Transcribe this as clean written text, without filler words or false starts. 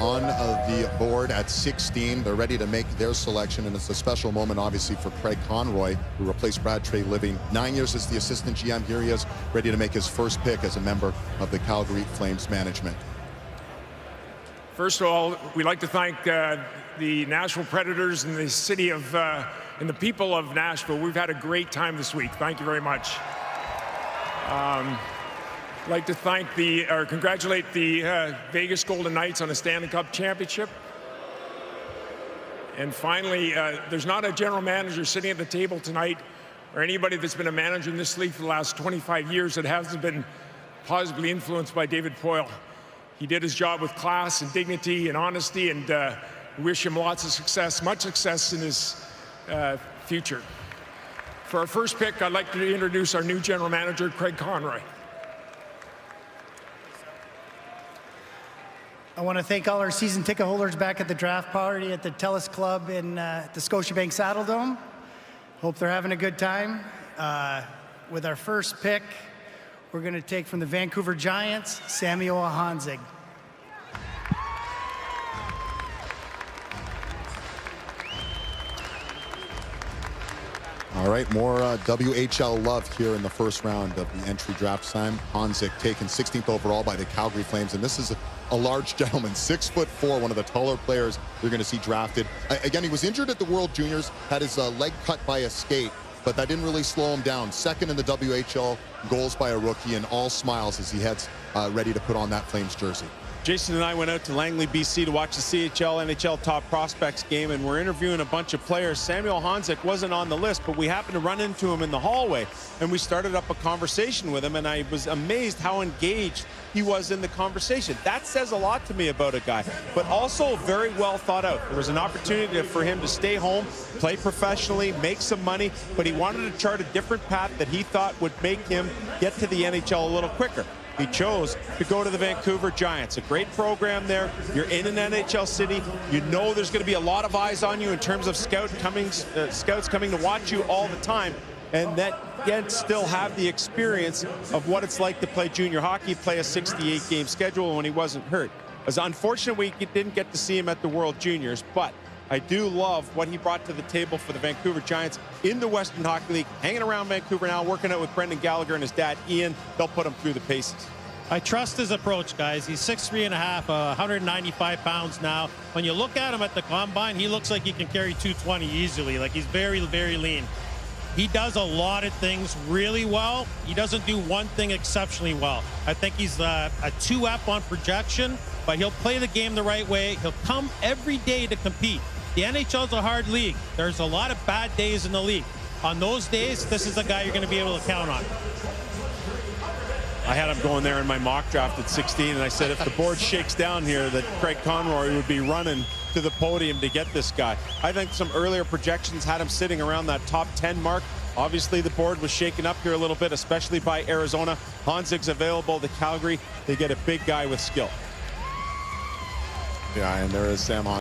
on the board at 16. They're ready to make their selection, and it's a special moment, obviously, for Craig Conroy, who replaced Brad Treliving. 9 years as the assistant GM. Here he is, ready to make his first pick as a member of the Calgary Flames management. First of all, we'd like to thank the Nashville Predators and the city of and the people of Nashville. We've had a great time this week. Thank you very much. I'd like to congratulate the Vegas Golden Knights on a Stanley Cup championship. And finally, there's not a general manager sitting at the table tonight or anybody that's been a manager in this league for the last 25 years that hasn't been positively influenced by David Poile. He did his job with class and dignity and honesty, and wish him lots of success, much success in his future. For our first pick, I'd like to introduce our new general manager, Craig Conroy. I want to thank all our season ticket holders back at the draft party at the Telus Club in the Scotiabank Saddledome. Hope they're having a good time. With our first pick, we're going to take from the Vancouver Giants, Samuel Honzek. All right, more WHL love here in the first round of the entry draft time. Honzek taken 16th overall by the Calgary Flames, and this is a large gentleman, 6'4", one of the taller players you're going to see drafted. Again, he was injured at the World Juniors, had his leg cut by a skate, but that didn't really slow him down. Second in the WHL, goals by a rookie, and all smiles as he heads ready to put on that Flames jersey. Jason and I went out to Langley, BC to watch the CHL, NHL Top Prospects game, and we're interviewing a bunch of players. Samuel Honzek wasn't on the list, but we happened to run into him in the hallway, and we started up a conversation with him, and I was amazed how engaged he was in the conversation. That says a lot to me about a guy, but also very well thought out. There was an opportunity for him to stay home, play professionally, make some money, but he wanted to chart a different path that he thought would make him get to the NHL a little quicker. He chose to go to the Vancouver Giants. A great program there. You're in an NHL city. You know there's going to be a lot of eyes on you in terms of scouts coming to watch you all the time. And that yet still have the experience of what it's like to play junior hockey, play a 68-game schedule when he wasn't hurt. It was unfortunate we didn't get to see him at the World Juniors, but I do love what he brought to the table for the Vancouver Giants in the Western Hockey League, hanging around Vancouver now, working out with Brendan Gallagher and his dad, Ian. They'll put him through the paces. I trust his approach, guys. He's 6'3 and a half, 195 pounds now. When you look at him at the combine, he looks like he can carry 220 easily. Like, he's very, very lean. He does a lot of things really well. He doesn't do one thing exceptionally well. I think he's a 2F on projection, but he'll play the game the right way. He'll come every day to compete. The NHL's a hard league. There's a lot of bad days in the league. On those days, this is a guy you're going to be able to count on. I had him going there in my mock draft at 16, and I said if the board shakes down here, that Craig Conroy would be running to the podium to get this guy. I think some earlier projections had him sitting around that top 10 mark. Obviously, the board was shaken up here a little bit, especially by Arizona. Honzek's available to Calgary. They get a big guy with skill. Yeah, and there is Sam Honzek.